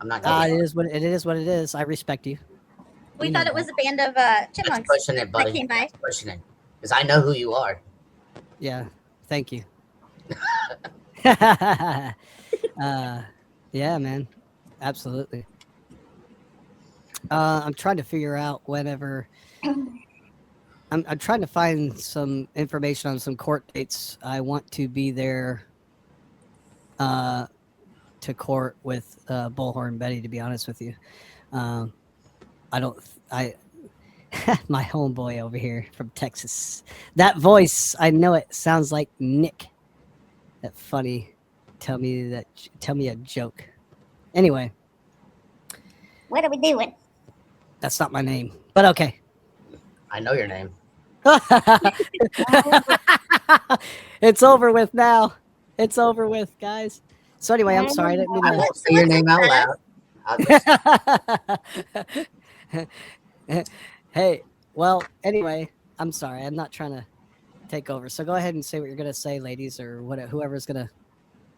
I'm not gonna It is what it is. What it is. I respect you. We thought it was a band of chipmunks pushing it, buddy. that came by. That's pushing it, because I know who you are. Yeah. Thank you. Yeah, man. Absolutely. I'm trying to figure out whenever. I'm trying to find some information on some court dates. I want to be there to court with Bullhorn Betty, to be honest with you. I don't. I my homeboy over here from Texas. That voice, I know it sounds like Nick. That funny. Tell me a joke. Anyway, What are we doing? that's not my name, but okay. I know your name. It's over with now. It's over with, guys. So anyway, I'm sorry. I didn't mean I won't say your name out loud. Hey, well, anyway, I'm sorry. I'm not trying to take over. So go ahead and say what you're gonna say, ladies, or whoever's gonna.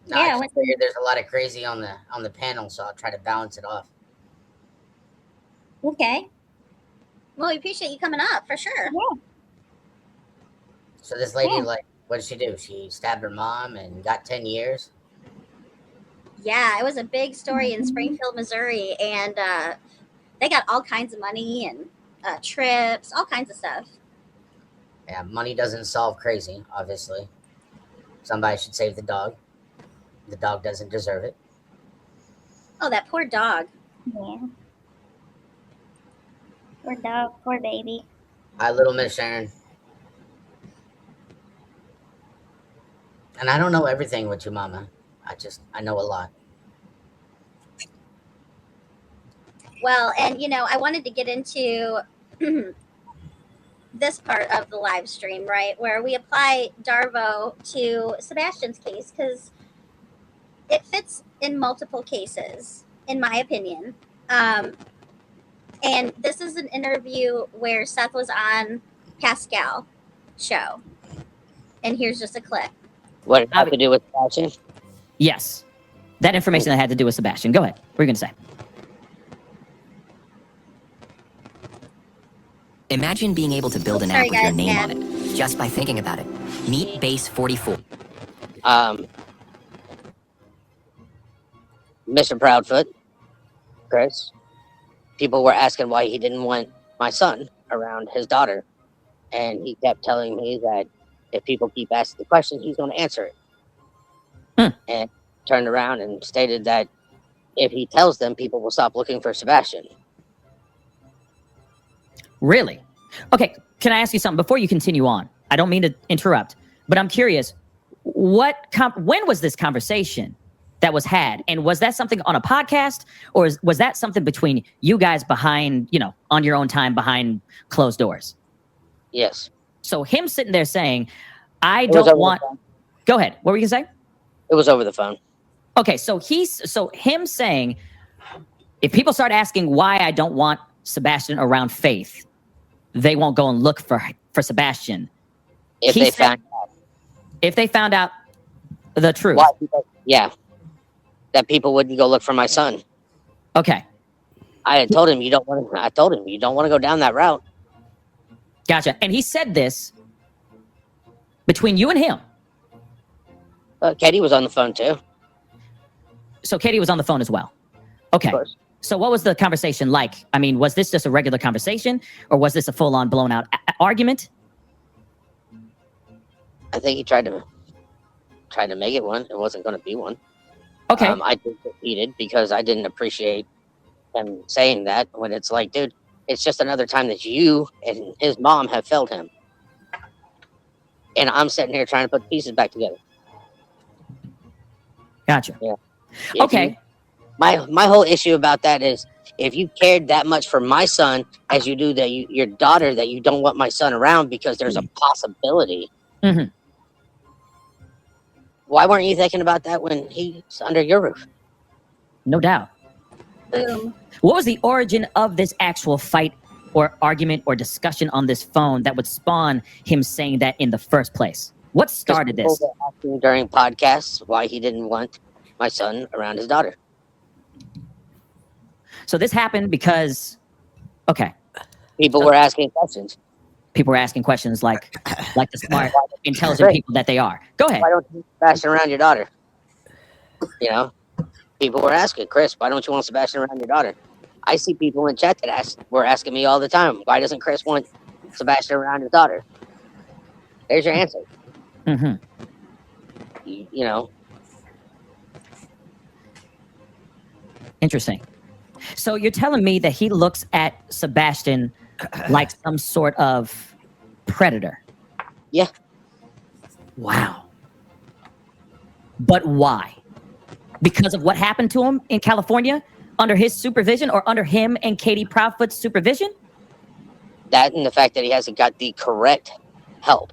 No, I just figured there's a lot of crazy on the panel, so I'll try to balance it off. Okay. Well, we appreciate you coming up for sure. Yeah. So this lady, like, what did she do? She stabbed her mom and got 10 years. Yeah, it was a big story in Springfield, Missouri, and they got all kinds of money and trips, all kinds of stuff. Yeah, money doesn't solve crazy, obviously. Somebody should save the dog. The dog doesn't deserve it. Oh, that poor dog. Yeah. Poor dog, poor baby. Hi, little Miss Sharon. And I don't know everything with you, Mama. I know a lot. Well, and I wanted to get into this part of the live stream, right, where we apply Darvo to Sebastian's case, because it fits in multiple cases, in my opinion. And this is an interview where Seth was on Pascal show. And here's just a clip. What did it have to do with Sebastian? Yes. That information that had to do with Sebastian. Go ahead. What are you going to say? Imagine being able to build an app with your name on it, just by thinking about it. Meet Base 44. Mr. Proudfoot, Chris, people were asking why he didn't want my son around his daughter. And he kept telling me that if people keep asking the question, he's going to answer it. And turned around and stated that if he tells them, people will stop looking for Sebastian. Really? Okay, can I ask you something before you continue on? I don't mean to interrupt, but I'm curious. When was this conversation that was had? And was that something on a podcast, or was that something between you guys behind, on your own time behind closed doors? Yes. So him sitting there saying, I don't want... Go ahead. What were you going to say? It was over the phone. Okay, so him saying, if people start asking why I don't want Sebastian around Faith, they won't go and look for Sebastian. If they found out the truth. Yeah. That people wouldn't go look for my son. Okay. I told him you don't want to go down that route. Gotcha. And he said this between you and him. Katie was on the phone too. So Katie was on the phone as well. Okay. So what was the conversation like? I mean, was this just a regular conversation, or was this a full-on, blown-out argument? I think he tried to make it one. It wasn't going to be one. Okay. I did get heated because I didn't appreciate him saying that, when it's like, dude, it's just another time that you and his mom have failed him. And I'm sitting here trying to put the pieces back together. Gotcha. Yeah. Okay. My whole issue about that is, if you cared that much for my son as you do your daughter, that you don't want my son around because there's a possibility. Mm-hmm. Why weren't you thinking about that when he's under your roof? No doubt. Boom. What was the origin of this actual fight or argument or discussion on this phone that would spawn him saying that in the first place? What started this? People were asking during podcasts why he didn't want my son around his daughter. So this happened because, okay, People were asking questions. people were asking questions like the smart, intelligent Right. people that they are. Go ahead. Why don't you Sebastian around your daughter? You know, people were asking, Chris, why don't you want Sebastian around your daughter? I see people in chat that were asking me all the time, why doesn't Chris want Sebastian around his daughter? There's your answer. Hmm. You know, Interesting. So you're telling me that he looks at Sebastian like some sort of predator? Yeah. Wow. But why? Because of what happened to him in California under his supervision, or under him and Katie Proudfoot's supervision? that and the fact that he hasn't got the correct help.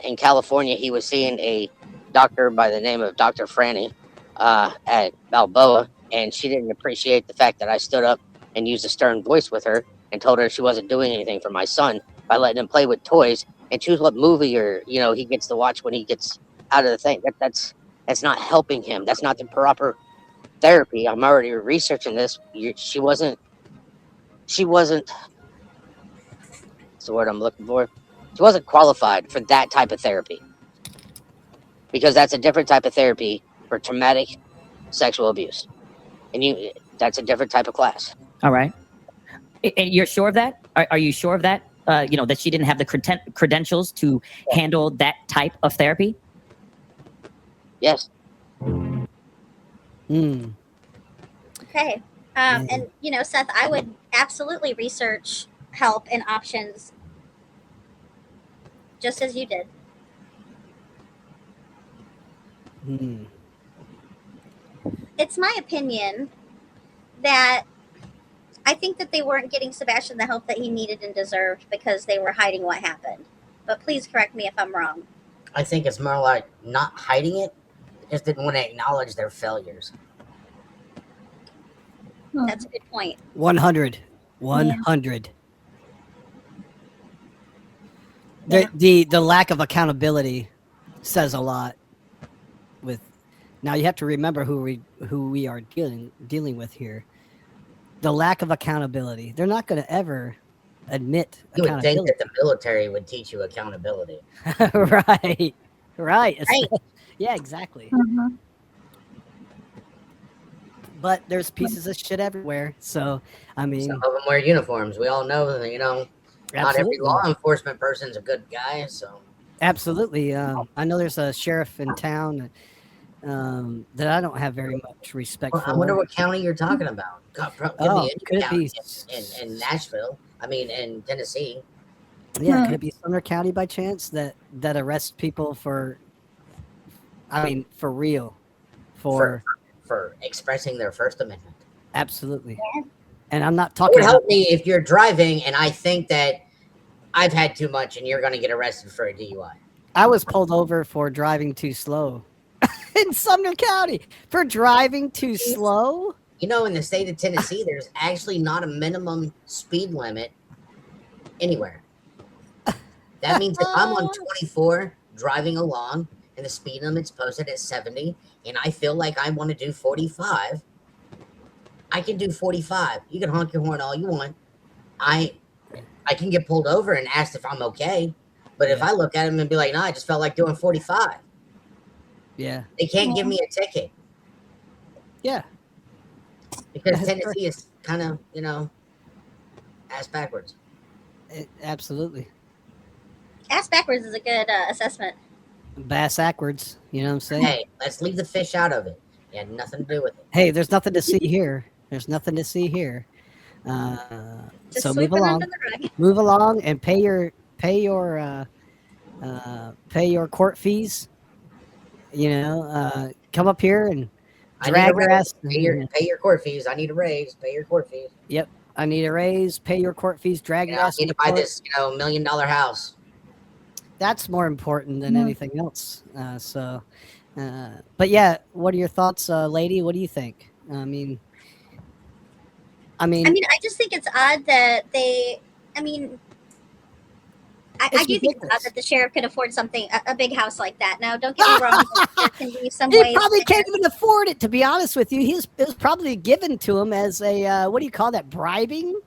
In California, he was seeing a doctor by the name of Dr. Franny at Balboa, and she didn't appreciate the fact that I stood up and used a stern voice with her and told her she wasn't doing anything for my son by letting him play with toys and choose what movie or he gets to watch when he gets out of the thing. That's not helping him. That's not the proper therapy. I'm already researching this. She wasn't. That's the word I'm looking for. She wasn't qualified for that type of therapy because that's a different type of therapy for traumatic sexual abuse, and that's a different type of class. All right. And you're sure of that? Are you sure of that? That she didn't have the credentials to handle that type of therapy? Yes. Hmm. Okay. And Seth, I would absolutely research help and options just as you did. Hmm. It's my opinion that I think that they weren't getting Sebastian the help that he needed and deserved because they were hiding what happened. But please correct me if I'm wrong. I think it's more like not hiding it, they just didn't want to acknowledge their failures. That's a good point. 100. 100. Yeah. The lack of accountability says a lot. With now, you have to remember who we are dealing with here. The lack of accountability. They're not going to ever admit You would think accountability. that the military would teach you accountability. Right. Right. Yeah, exactly. Mhm. But there's pieces of shit everywhere. So, I mean, Some of them wear uniforms. We all know that, not every absolutely. law enforcement person's a good guy. So Absolutely. I know there's a sheriff in town that I don't have very much respect I for. wonder what county you're talking about. God, could Oh, be any could it county be in Nashville. I mean, in Tennessee. Yeah, could it be Sumner County by chance that arrests people for real, for expressing their First Amendment. absolutely. And I'm not It talking would about help me if you're driving and I think that I've had too much and you're going to get arrested for a DUI. I was pulled over for driving too slow in Sumner County for driving too slow. In the state of Tennessee, there's actually not a minimum speed limit anywhere. That means if I'm on 24 driving along and the speed limit's posted at 70 and I feel like I want to do 45, I can do 45. You can honk your horn all you want. I can get pulled over and asked if I'm okay. But if I look at him and be like, no, I just felt like doing 45. Yeah. They can't give me a ticket. Yeah. Because Tennessee is kind of, ass backwards. Absolutely. Ass backwards is a good assessment. Bass backwards. You know what I'm saying? Hey, let's leave the fish out of it. It had nothing to do with it. Hey, there's nothing to see here. There's nothing to see here. Just So move sweep it along. under the rug. Move along and pay your court fees. Come up here and drag your ass. Pay your court fees. I need a raise. Pay your court fees. Yep, I need a raise. Pay your court fees. Drag your I ass. need to buy this, $1 million house. That's more important than anything else. But yeah, what are your thoughts, lady? What do you think? I mean, I just think it's odd that I I do think ridiculous. that the sheriff could afford something, a big house like that. Now, don't get me wrong. There can be some He ways. probably where- can't even afford it, to be honest with you. It was probably given to him as a, what do you call that, bribing?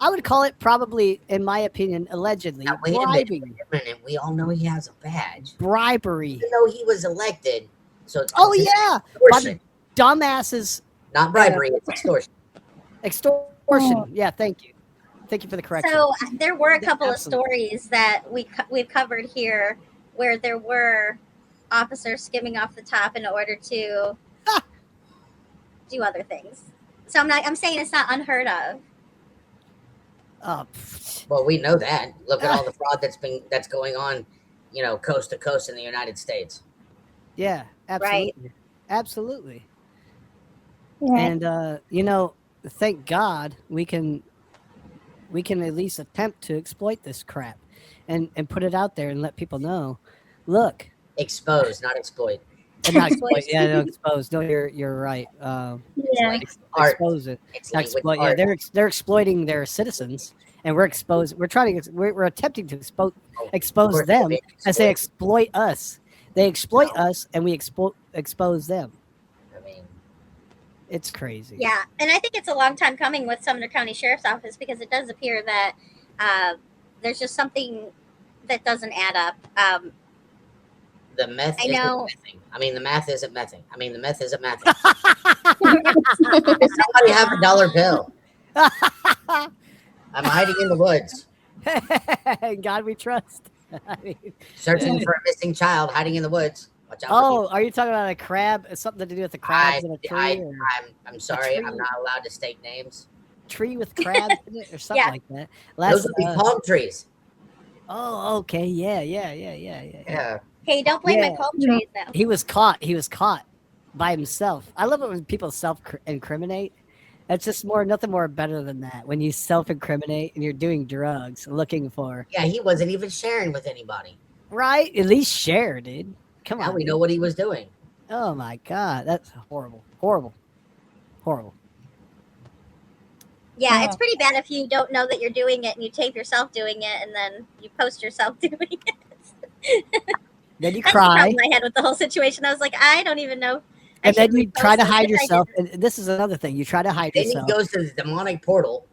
I would call it probably, in my opinion, allegedly, Now, wait a bribing. minute. We all know he has a badge. Bribery. Even though he was elected, so it's Oh, considered yeah. By the extortion. dumbasses. Not bribery, it's extortion. Extortion. Yeah, thank you. Thank you for the correction. So there were a couple Absolutely. of stories that we've covered here where there were officers skimming off the top in order to do other things. So I'm saying it's not unheard of. Well, we know that. Look at all the fraud that's going on, coast to coast in the United States. Yeah, absolutely. Right. Absolutely. Right. And thank God we can at least attempt to exploit this crap and put it out there and let people know. Look, Expose, not exploit. and not exploit. Yeah, no, expose. No, you're right. It's Yeah. like art. Expose it. It's Not like with exploit. Yeah, art. they're exploiting their citizens, and we're exposed. We're attempting to expose We're them being as they exploited. exploit us. They exploit us, and we expose them. I mean, It's crazy. Yeah, and I think it's a long time coming with Sumner County Sheriff's Office because it does appear that there's just something that doesn't add up. the meth I isn't know. mething. I mean, the math isn't mething. I mean, the meth isn't mething. Does somebody have a dollar bill? I'm hiding in the woods, In God we trust. I mean, searching for a missing child, hiding in the woods. Watch out. for oh, people. are you talking about a crab? Something to do with the crabs in a tree, or I'm sorry, tree. I'm not allowed to state names. tree with crabs in it, or something Yeah. like that. Those would be palm trees. Oh, okay, yeah. Yeah. Hey, don't blame my Yeah. palm trees though. He was caught by himself. I love it when people self-incriminate. It's just nothing more better than that. When you self-incriminate and you're doing drugs, looking for Yeah, he wasn't even sharing with anybody. right. At least share, dude. Come Now on. we know what he was doing. Oh my God, that's horrible. Yeah, it's pretty bad if you don't know that you're doing it and you tape yourself doing it and then you post yourself doing it. Then you That's the cry, problem I had with the whole situation. I was like, I don't even know. I and then should you repost try to this, hide which I yourself. And this is another thing. You try to hide Then yourself. he goes to the demonic portal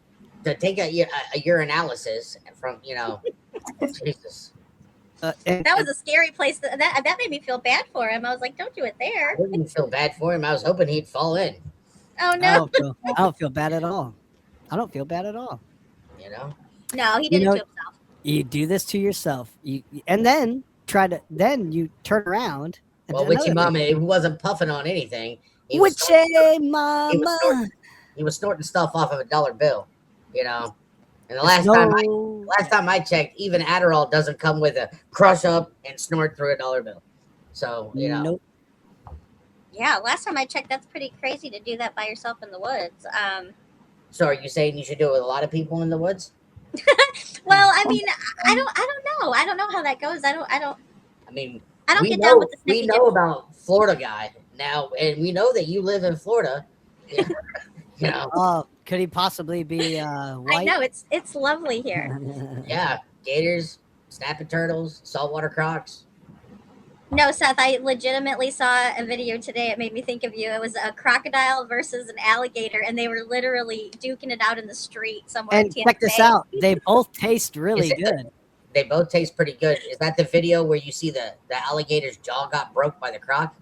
to take a urinalysis from, Jesus. And- That was a scary place. That made me feel bad for him. I was like, don't do it there. I wouldn't feel bad for him. I was hoping he'd fall in, Oh I no. don't feel bad at all. I don't feel bad at all. No, he did You know- it to himself. You do this to yourself. And then then you turn around. And Well, do Witchy another Mama, he wasn't puffing on anything. thing. He was snorting- Witchy Mama. he was snorting stuff off of a dollar bill, And the There's last time I checked, even Adderall doesn't come with a crush up and snort through a dollar bill. So, Nope. Yeah, last time I checked, that's pretty crazy to do that by yourself in the woods. So are you saying you should do it with a lot of people in the woods? Well, I mean, I don't know. I don't know how that goes. I don't I mean, get down with the we sniffy know dip. about Florida guy now, and we know that you live in Florida. Oh, could he possibly be I white? know it's lovely here. Yeah, gators, snapping turtles, saltwater crocs. No, Seth, I legitimately saw a video today. It made me think of you. It was a crocodile versus an alligator, and they were literally duking it out in the street somewhere. And in Tampa check this Bay. out. They both taste really Is it- good. They both taste pretty good. Is that the video where you see the alligator's jaw got broke by the croc?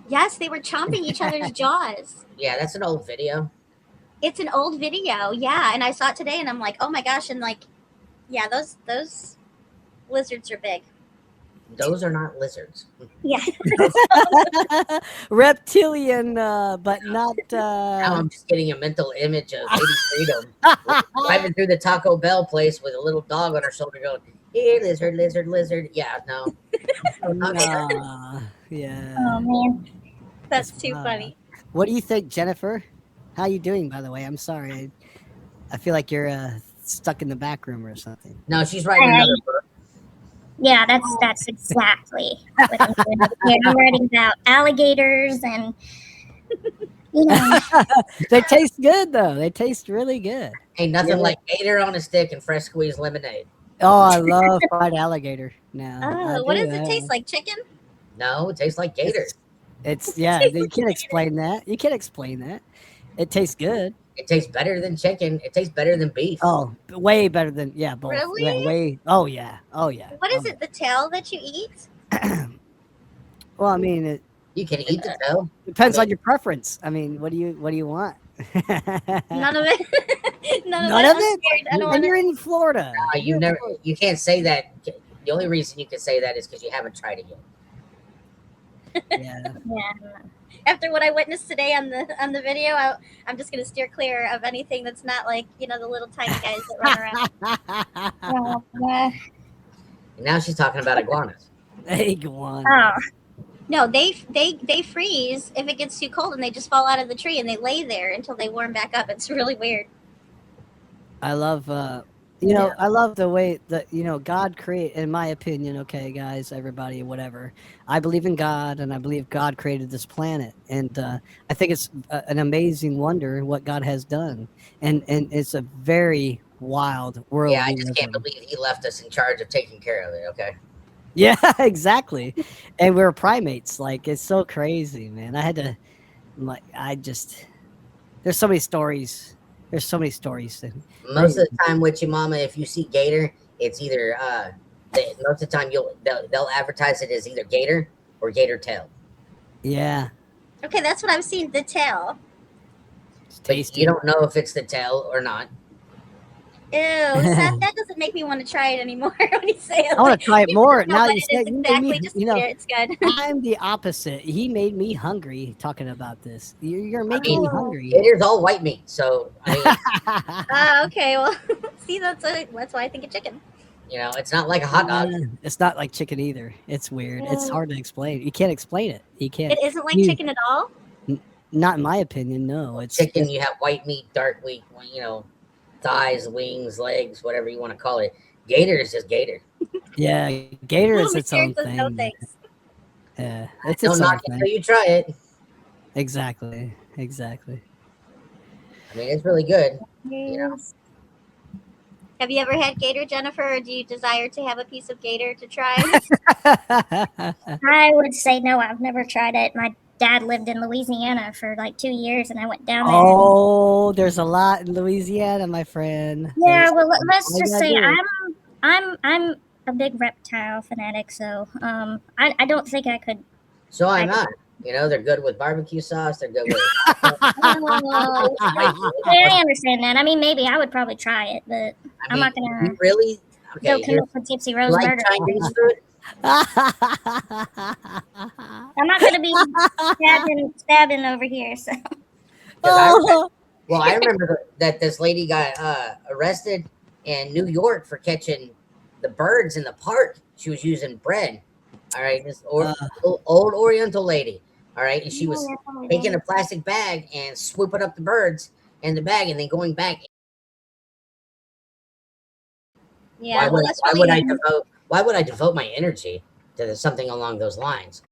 Yes, they were chomping each other's jaws. Yeah, that's an old video. It's an old video, yeah. And I saw it today, and I'm like, oh my gosh! And like, yeah, those lizards are big. Those are not lizards. Yeah. Reptilian, but not. Now I'm just getting a mental image of Lady Freedom driving through the Taco Bell place with a little dog on her shoulder going, "Here, lizard, lizard, lizard." Yeah, no. Yeah. Oh man. That's too funny. What do you think, Jennifer? How you doing, by the way? I'm sorry. I feel like you're stuck in the back room or something. No, she's writing another book. Yeah, that's exactly what I'm doing. Yeah, I'm writing about alligators and They taste good though. They taste really good. Ain't nothing Yeah. like gator on a stick and fresh squeezed lemonade. Oh, I love fried alligator now. I Oh, what do. does it taste like? Chicken? No, it tastes like gator. It's yeah. You can't explain that. You can't explain that. It tastes good. It tastes better than chicken. It tastes better than beef. Oh, way better than both. Yeah, Really? way. Oh yeah. Oh yeah. What is it? The tail that you eat? Well, I mean, it You can eat the tail. depends I mean- on your preference. I mean, what do you want? None of it. None of None it. of I'm it. scared. I don't And want you're to. in Florida. You You're in never. Florida. You can't say that. The only reason you can say that is because you haven't tried it yet. Yeah. Yeah. After what I witnessed today on the video, I'm just gonna steer clear of anything that's not like the little tiny guys that run around. Well, yeah. And now she's talking about iguanas. Hey, go on. Oh, No, they freeze if it gets too cold, and they just fall out of the tree and they lay there until they warm back up. It's really weird. I love I love the way that God create, in my opinion, okay guys, everybody, whatever, I believe in God, and I believe God created this planet, and I think it's an amazing wonder what God has done, and it's a very wild world. Yeah, I we just live can't in. believe he left us in charge of taking care of it. Okay. Yeah, exactly. And we're primates. Like, it's so crazy, man. There's so many stories. There's so many stories. Most of the time with your mama, if you see gator, it's either most of the time they'll advertise it as either gator or gator tail. Yeah. Okay, that's what I've seen. The tail. It's But tasty. you don't know if it's the tail or not. Ew, Seth, that doesn't make me want to try it anymore when you say it. I want to try it more. No, Now but you it said is you made exactly me, just it's good. I'm the opposite. He made me hungry talking about this. You're making me hungry. Gator's all white meat, so I mean, Okay, well, see, that's why I think of chicken. it's not like a hot dog. It's not like chicken either. It's weird. It's hard to explain. You can't explain it. You can't. It isn't like You- chicken at all. Not in my opinion. No. It's Chicken, you have white meat, dark meat, thighs, wings, legs, whatever you want to call it. Gator is just gator. Yeah, gator is Little its own says no thing. thanks. Yeah, it's Don't its knock own it thing. until you try it. Exactly. I mean, it's really good. yes. Have you ever had gator, Jennifer, or do you desire to have a piece of gator to try? I would say no. I've never tried it. My dad lived in Louisiana for like 2 years, and I went down there. Oh, there's a lot in Louisiana, my friend. Yeah, There's well, a let's lot just you say gotta do. I'm a big reptile fanatic, so I don't think I could. So am I. They're good with barbecue sauce. They're good with. Oh, yeah, I understand that. I mean, maybe I would probably try it, but I'm not gonna You really? go Okay, commit for Tipsy you Rose like murder. Chinese food? I'm not gonna be stabbing over here. So 'Cause I remember that this lady got arrested in New York for catching the birds in the park. She was using bread. All right, this old Oriental lady. All right, and she was taking a plastic bag and swooping up the birds in the bag and then going back. Yeah, why that's would really why would I devote my energy to something along those lines?